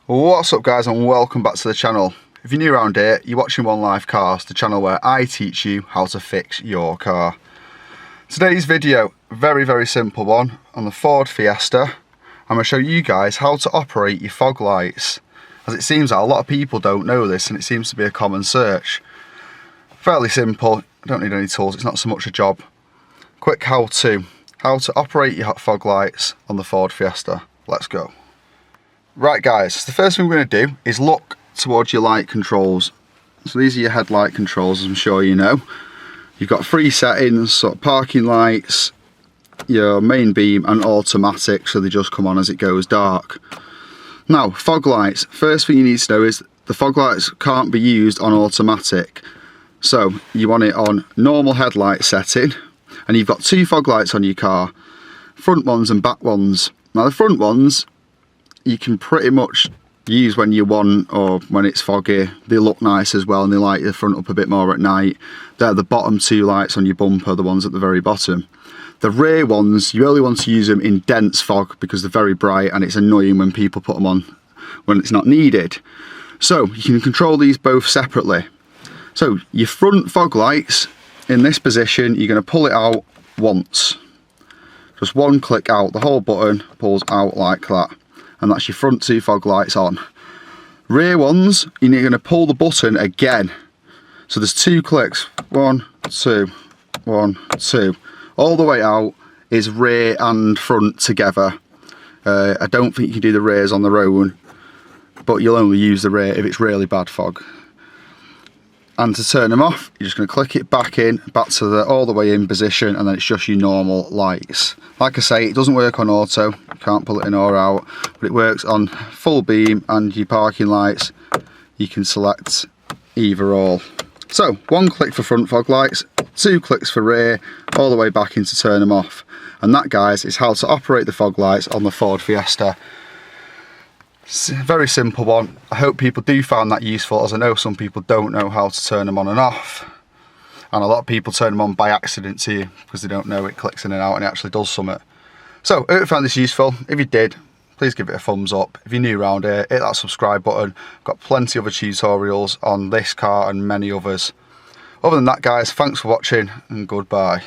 What's up guys, and welcome back to the channel. If you're new around here, you're watching One Life Cars, the channel where I teach you how to fix your car. Today's video, very simple one on the Ford Fiesta. I'm going to show you guys how to operate your fog lights, as it seems that a lot of people don't know this and it seems to be a common search. Fairly simple, I don't need any tools, it's not so much a job. Quick how to operate your fog lights on the Ford Fiesta. Let's go. Right guys, the first thing we're going to do is look towards your light controls. So these are your headlight controls, as I'm sure you know. You've got three settings, sort of parking lights, your main beam and automatic, so they just come on as it goes dark. Now, fog lights, first thing you need to know is the fog lights can't be used on automatic. So you want it on normal headlight setting, and you've got two fog lights on your car, front ones and back ones. Now the front ones you can pretty much use when you want or when it's foggy. They look nice as well and they light the front up a bit more at night. They're the bottom two lights on your bumper, the ones at the very bottom. The rear ones, you only want to use them in dense fog because they're very bright and it's annoying when people put them on when it's not needed. So you can control these both separately. So your front fog lights, in this position, you're going to pull it out once. Just one click out, the whole button pulls out like that. And that's your front two fog lights on. Rear ones, you're going to pull the button again. So there's two clicks, 1, 2, 1, 2. All the way out is rear and front together. I don't think you can do the rears on their own, but you'll only use the rear if it's really bad fog. And to turn them off, you're just going to click it back to the all the way in position, and then it's just your normal lights. Like I say, it doesn't work on auto, you can't pull it in or out, but it works on full beam and your parking lights. You can select either or. So, one click for front fog lights, two clicks for rear, all the way back in to turn them off. And that, guys, is how to operate the fog lights on the Ford Fiesta. It's a very simple one. I hope people do find that useful, as I know some people don't know how to turn them on and off. And a lot of people turn them on by accident too, because they don't know it clicks in and out and it actually does something. So, I hope you found this useful. If you did, please give it a thumbs up. If you're new around here, hit that subscribe button. I've got plenty of other tutorials on this car and many others. Other than that guys, thanks for watching and goodbye.